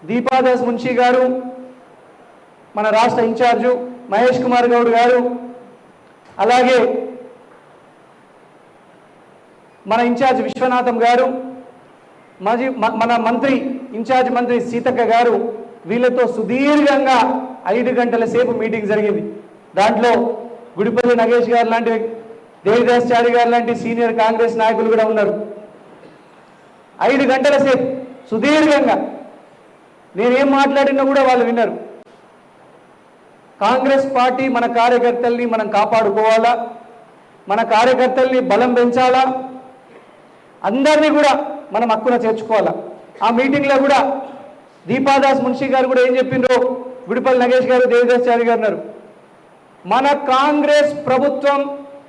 దీపాదాస్ మున్షి గారు, మన రాష్ట్ర ఇన్ఛార్జు మహేష్ కుమార్ గౌడ్ గారు, అలాగే మన ఇన్ఛార్జ్ విశ్వనాథం గారు, మన మంత్రి ఇన్ఛార్జ్ మంత్రి సీతక్క గారు, వీళ్ళతో సుదీర్ఘంగా 5 గంటల సేపు మీటింగ్ జరిగింది. దాంట్లో గుడిపల్లి నగేష్ గారు లాంటి, దేవిదాస్ చారి గారు లాంటి సీనియర్ కాంగ్రెస్ నాయకులు కూడా ఉన్నారు. 5 గంటల సేపు సుదీర్ఘంగా నేనేం మాట్లాడినా కూడా వాళ్ళు విన్నారు. కాంగ్రెస్ పార్టీ మన కార్యకర్తల్ని మనం కాపాడుకోవాలా, మన కార్యకర్తల్ని బలం పెంచాలా, అందరినీ కూడా మనం హక్కున చేర్చుకోవాలా. ఆ మీటింగ్లో కూడా దీపాదాస్ మున్షి గారు కూడా ఏం చెప్పిండ్రో, గుడిపల్లి నగేష్ గారు, దేవిదాస్ చారి గారు అన్నారు, మన కాంగ్రెస్ ప్రభుత్వం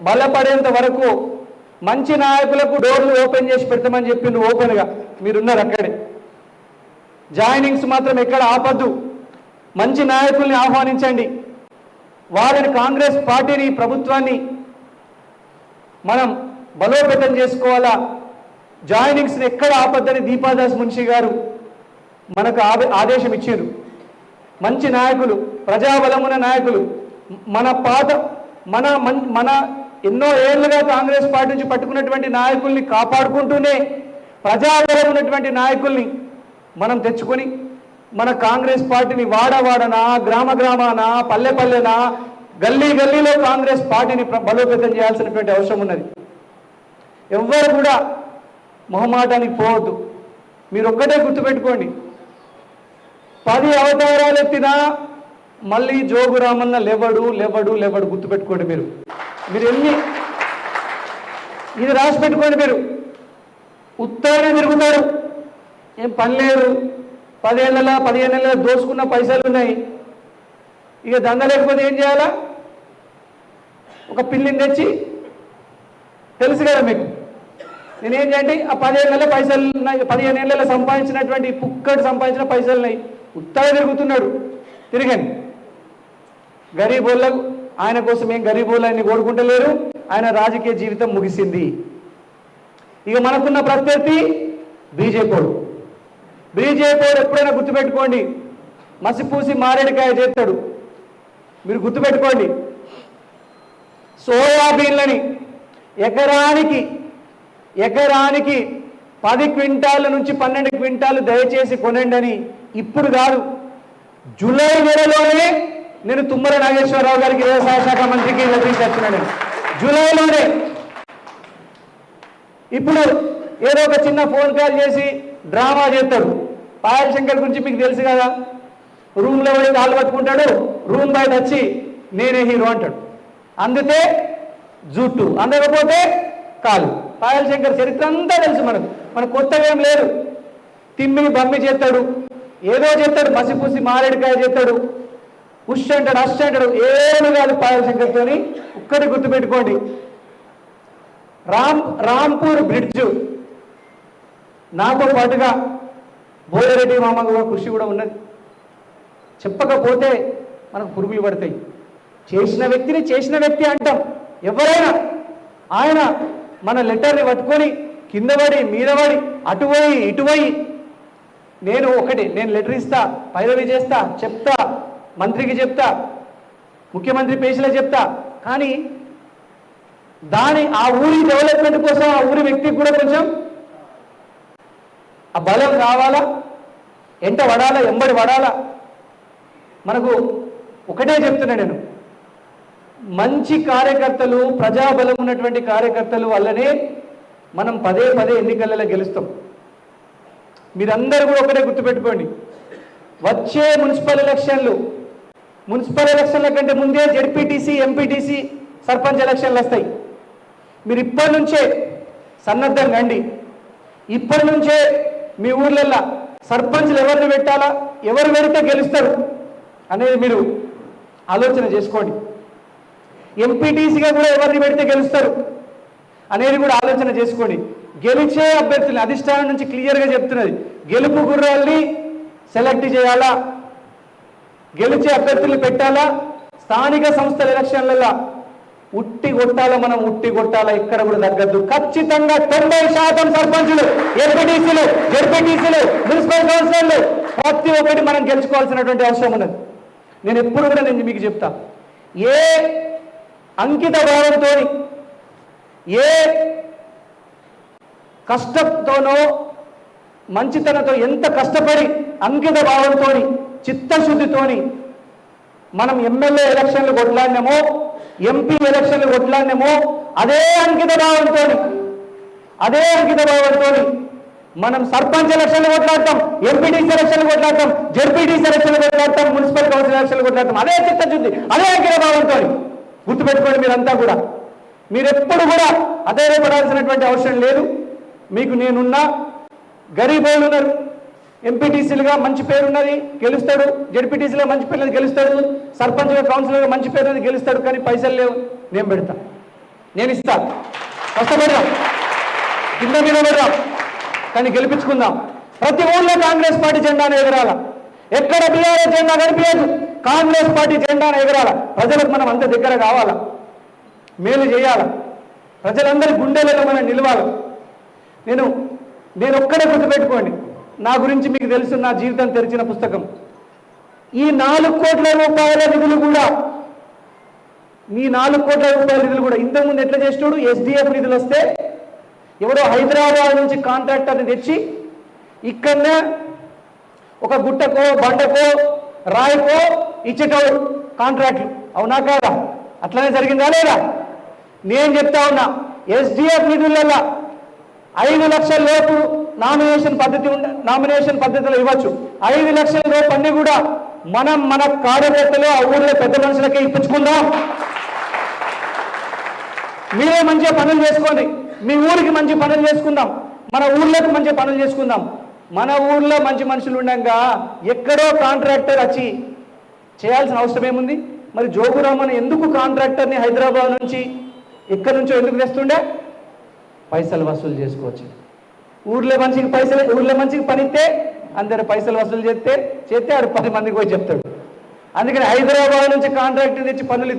బలపడేంత వరకు మంచి నాయకులకు డోర్లు ఓపెన్ చేసి పెడతామని చెప్పిండ్రు. ఓపెన్గా మీరున్నారు అక్కడే. జాయినింగ్స్ మాత్రం ఎక్కడ ఆపద్దు, మంచి నాయకుల్ని ఆహ్వానించండి, వారిని కాంగ్రెస్ పార్టీని ప్రభుత్వాన్ని మనం బలోపేతం చేసుకోవాలా, జాయినింగ్స్ని ఎక్కడ ఆపద్దని దీపాదాస్ మున్షి గారు మనకు ఆదేశం ఇచ్చారు. మంచి నాయకులు, ప్రజాబలమున్న నాయకులు, మన ఎన్నో ఏళ్లుగా కాంగ్రెస్ పార్టీ నుంచి పట్టుకున్నటువంటి నాయకుల్ని కాపాడుకుంటూనే ప్రజాబలం ఉన్నటువంటి నాయకుల్ని మనం తెచ్చుకొని మన కాంగ్రెస్ పార్టీని వాడవాడనా, గ్రామ గ్రామాన, పల్లె పల్లెనా, గల్లీ గల్లీలో కాంగ్రెస్ పార్టీని బలోపేతం చేయాల్సినటువంటి అవసరం ఉన్నది. ఎవ్వరు కూడా మొహమాటానికి పోవద్దు. మీరు ఒక్కటే గుర్తుపెట్టుకోండి, 10 అవతారాలు ఎత్తినా మళ్ళీ జోగు రామన్న లేవడు లేవడు లేవడు. గుర్తుపెట్టుకోండి. మీరు ఎన్ని ఇది రాసి పెట్టుకోండి. మీరు ఉత్తరానే తిరుగుతారు, ఏం పని లేదు, 15 ఏళ్ళ దోసుకున్న పైసలు ఉన్నాయి, ఇక దంద లేకపోతే ఏం చేయాలా? ఒక పిల్లిని తెచ్చి, తెలుసు కదా మీకు, నేనేం చేయండి, ఆ 15 ఏళ్ళ పైసలు ఉన్నాయి, 15 ఏళ్ళ సంపాదించినటువంటి పుక్కటి సంపాదించిన పైసలు ఉన్నాయి, ఉత్తరా తిరుగుతున్నాడు. తిరగండి. గరీబోళ్ళకు ఆయన కోసం ఏం గరీబోళ్ళని కోరుకుంటలేరు. ఆయన రాజకీయ జీవితం ముగిసింది. ఇక మనకున్న ప్రత్యర్థి బీజేపీడు. ఎప్పుడైనా గుర్తుపెట్టుకోండి, మసిపూసి మారేడుకాయ చేస్తాడు. మీరు గుర్తుపెట్టుకోండి, సోయాబీన్లని ఎకరానికి 10 క్వింటాల నుంచి 12 క్వింటాలు దయచేసి కొనండి అని ఇప్పుడు కాదు, జూలై నెలలోనే నేను తుమ్మల నాగేశ్వరరావు గారికి, వ్యవసాయ శాఖ మంత్రికి లభించాను. జూలైలోనే. ఇప్పుడు ఏదో ఒక చిన్న ఫోన్ కాల్ చేసి డ్రామా చేస్తాడు. పాయల్ శంకర్ గురించి మీకు తెలుసు కదా, రూమ్లో పోయి కాళ్ళు పట్టుకుంటాడు, రూమ్ బయట వచ్చి నేనే హీరో అంటాడు. అందితే జుట్టు, అందకపోతే కాలు. పాయల్ శంకర్ చరిత్ర అంతా తెలుసు మనకు కొత్తగా ఏం లేదు. తిమ్మిని బమ్మి చేస్తాడు, ఏదో చేస్తాడు, మసిపూసి మారేడుకాయ చేస్తాడు, ఉష్ అంటాడు, అష్ అంటాడు, ఏమి కాదు పాయల్ శంకర్తోని. ఒక్కటి గుర్తుపెట్టుకోండి, రాంపూర్ బ్రిడ్జ్ నాతో పాటుగా బోయరెడ్డి మామ కృషి కూడా ఉన్నది. చెప్పకపోతే మనకు పురుగులు పడతాయి. చేసిన వ్యక్తి అంటాం ఎవరైనా. ఆయన మన లెటర్ని పట్టుకొని కింద పడి మీద పడి అటుపోయి ఇటుపోయి, నేను లెటర్ ఇస్తా, పైరవి చేస్తా, చెప్తా, మంత్రికి చెప్తా, ముఖ్యమంత్రి పేషీలో చెప్తా, కానీ ఆ ఊరి డెవలప్మెంట్ కోసం ఆ ఊరి వ్యక్తికి కూడా కొంచెం ఆ బలం కావాలా, ఎంబడి పడాలా. మనకు ఒకటే చెప్తున్నా నేను, మంచి కార్యకర్తలు, ప్రజాబలం ఉన్నటువంటి కార్యకర్తలు వల్లనే మనం పదే ఎన్నికలలో గెలుస్తాం. మీరందరూ కూడా ఒకటే గుర్తుపెట్టుకోండి, వచ్చే మున్సిపల్ ఎలక్షన్ల కంటే ముందే జెడ్పీటీసీ, ఎంపీటీసీ, సర్పంచ్ ఎలక్షన్లు వస్తాయి. మీరు ఇప్పటి నుంచే సన్నద్ధం కండి. ఇప్పటి నుంచే మీ ఊర్లల్లో సర్పంచ్లు ఎవరిని పెట్టాలా, ఎవరు పెడితే గెలుస్తారు అనేది మీరు ఆలోచన చేసుకోండి. ఎంపీటీసీగా కూడా ఎవరిని పెడితే గెలుస్తారు అనేది కూడా ఆలోచన చేసుకోండి. గెలిచే అభ్యర్థులు అధిష్టానం నుంచి క్లియర్గా చెప్తున్నది, గెలుపు గుర్రాల్ని సెలెక్ట్ చేయాలా, గెలిచే అభ్యర్థులు పెట్టాలా. స్థానిక సంస్థల ఎలక్షన్లలో ఉట్టి కొట్టాలా, ఇక్కడ కూడా తగ్గద్దు. ఖచ్చితంగా 90% సర్పంచులు, ఎంపీటీసీలు, జెడ్పీటీసీలు, మున్సిపల్ కౌన్సిలర్లు ప్రతి ఒక్కటి మనం గెలుచుకోవాల్సినటువంటి అవసరం ఉన్నది. నేను ఎప్పుడు కూడా నేను మీకు చెప్తా, ఏ అంకిత భావంతో, ఏ కష్టంతోనో మంచితనంతో, ఎంత కష్టపడి అంకిత భావంతో చిత్తశుద్ధితోని మనం ఎమ్మెల్యే ఎలక్షన్లు కొట్లాడినామో, ఎంపీ ఎలక్షన్లు కొట్లాడినామో, అదే అంకిత భావంతో మనం సర్పంచ్ ఎలక్షన్లు కొట్లాడతాం, ఎంపీటీసీ ఎలక్షన్లు కొట్లాడతాం, జెడ్పీటీసీ ఎలక్షన్లు కొట్లాడతాం, మున్సిపల్ కౌన్సిల్ ఎలక్షన్లు కొట్లాడతాం. అదే చిత్తశుద్ధి, అదే అంకిత భావంతో. గుర్తుపెట్టుకోండి మీరంతా కూడా. మీరెప్పుడు కూడా అధైర్యపడాల్సినటువంటి అవసరం లేదు. మీకు నేనున్నా. గరీబోళ్ళు ఉన్నారు, ఎంపీటీసీలుగా మంచి పేరున్నది, గెలుస్తాడు. జెడ్పీటీసీలో మంచి పేరు గెలుస్తాడు. సర్పంచ్గా కౌన్సిలర్గా మంచి పేరు ఉన్నది, గెలుస్తాడు. కానీ పైసలు లేవు, నేను పెడతా, నేను ఇస్తా. కష్టపడదాం, కింద మీద పెడదాం, కానీ గెలిపించుకుందాం. ప్రతి ఊళ్ళో కాంగ్రెస్ పార్టీ జెండాను ఎగరాల. ఎక్కడ బీఆర్ఎస్ జెండా కనిపించదు, కాంగ్రెస్ పార్టీ జెండాను ఎగరాల. ప్రజలకు మనం అంత దగ్గర కావాలా, మేలు చేయాలి, ప్రజలందరి గుండెలలో మనం నిలవాలి. నేను ఒక్కడే గుర్తుపెట్టుకోండి, నా గురించి మీకు తెలుసు, నా జీవితం తెరిచిన పుస్తకం. ఈ 4 కోట్ల రూపాయల నిధులు కూడా, ఈ 4 కోట్ల రూపాయల నిధులు కూడా ఇంతకుముందు ఎట్లా చేసినాడు? ఎస్డిఎఫ్ నిధులు వస్తే ఎవరో హైదరాబాద్ నుంచి కాంట్రాక్టర్ని తెచ్చి ఇక్కడనే ఒక గుట్టకో, బండకో, రాయికో ఇచ్చేటోడు కాంట్రాక్ట్లు. అవునా కాదా? అట్లనే జరిగిందా లేదా? నేను చెప్తా ఉన్నా, ఎస్డిఎఫ్ నిధులలో 5 లక్షల లోపు నామినేషన్ పద్ధతిలో ఇవ్వచ్చు. 5 లక్షల లోపు అన్ని కూడా మన కార్యకర్తలు ఆ ఊళ్ళో పెద్ద మనుషులకే ఇప్పించుకుందాం. మీరే మంచిగా పనులు చేసుకోండి, మీ ఊరికి మంచి పనులు చేసుకుందాం, మన ఊళ్ళోకి మంచి పనులు చేసుకుందాం. మన ఊళ్ళో మంచి మనుషులు ఉండగా ఎక్కడో కాంట్రాక్టర్ వచ్చి చేయాల్సిన అవసరం ఏముంది? మరి జోగురామన్ ఎందుకు కాంట్రాక్టర్ని హైదరాబాద్ నుంచి ఎక్కడి నుంచో ఎందుకు తెస్తుండే? పైసలు వసూలు చేసుకోవచ్చు. ఊర్లో మంచికి పనిస్తే అందరు పైసలు వసూలు చేస్తే ఆడు 10 మందికి పోయి చెప్తాడు. అందుకని హైదరాబాద్ నుంచి కాంట్రాక్టర్ తెచ్చి పనులు